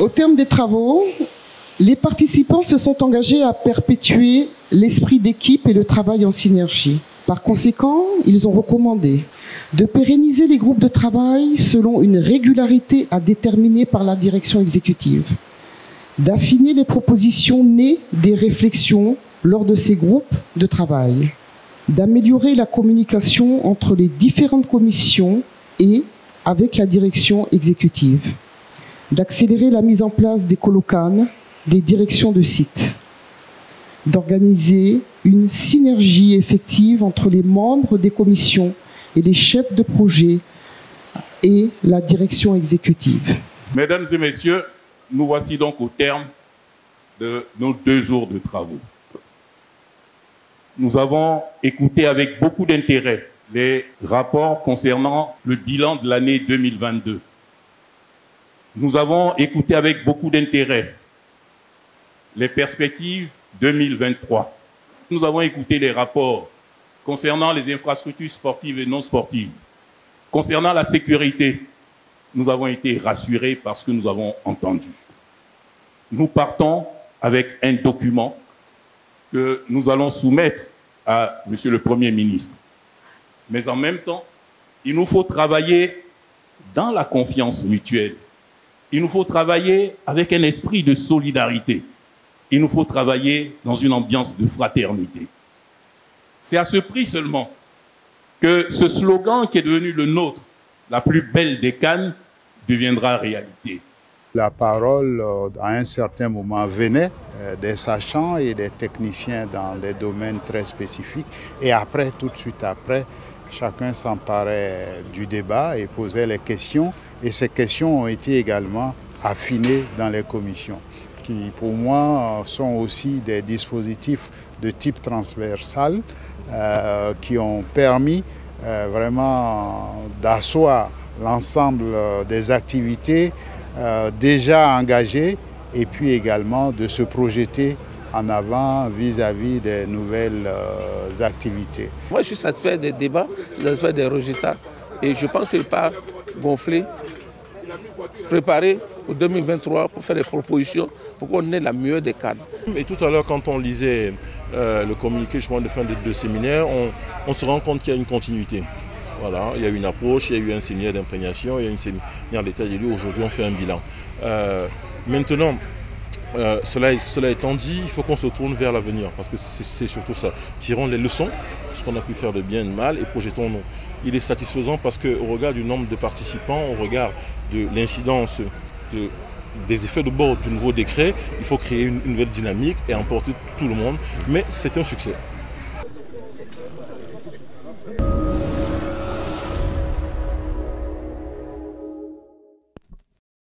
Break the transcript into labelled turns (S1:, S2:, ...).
S1: Au terme des travaux, les participants se sont engagés à perpétuer l'esprit d'équipe et le travail en synergie. Par conséquent, ils ont recommandé de pérenniser les groupes de travail selon une régularité à déterminer par la direction exécutive, d'affiner les propositions nées des réflexions lors de ces groupes de travail, d'améliorer la communication entre les différentes commissions et avec la direction exécutive, d'accélérer la mise en place des colocanes, des directions de sites, d'organiser une synergie effective entre les membres des commissions et les chefs de projet et la direction exécutive.
S2: Mesdames et messieurs, nous voici donc au terme de nos 2 jours de travaux. Nous avons écouté avec beaucoup d'intérêt les rapports concernant le bilan de l'année 2022. Nous avons écouté avec beaucoup d'intérêt les perspectives 2023. Nous avons écouté les rapports concernant les infrastructures sportives et non sportives. Concernant la sécurité, nous avons été rassurés par ce que nous avons entendu. Nous partons avec un document que nous allons soumettre à Monsieur le Premier ministre. Mais en même temps, il nous faut travailler dans la confiance mutuelle. Il nous faut travailler avec un esprit de solidarité. Il nous faut travailler dans une ambiance de fraternité. C'est à ce prix seulement que ce slogan qui est devenu le nôtre, la plus belle des Cannes, deviendra réalité.
S3: La parole, à un certain moment, venait des sachants et des techniciens dans des domaines très spécifiques. Et après, tout de suite après, chacun s'emparait du débat et posait les questions. Et ces questions ont été également affinées dans les commissions, qui pour moi sont aussi des dispositifs de type transversal qui ont permis vraiment d'asseoir l'ensemble des activités déjà engagées et puis également de se projeter en avant vis-à-vis des nouvelles activités.
S4: Moi je suis satisfait des débats, je suis satisfait des résultats et je pense que je ne vais pas gonfler, préparer pour 2023 pour faire des propositions pour qu'on ait la meilleure des cadres.
S5: Et tout à l'heure, quand on lisait le communiqué justement de fin de séminaire, on se rend compte qu'il y a une continuité. Voilà, il y a eu une approche, il y a eu un séminaire d'imprégnation, il y a eu un séminaire d'état des lieux. Aujourd'hui, on fait un bilan. Maintenant, cela étant dit, il faut qu'on se tourne vers l'avenir parce que c'est surtout ça. Tirons les leçons, ce qu'on a pu faire de bien et de mal et projetons-nous. Il est satisfaisant parce qu'au regard du nombre de participants, au regard de l'incidence des effets de bord du nouveau décret, il faut créer une nouvelle dynamique et emporter tout le monde. Mais c'est un succès.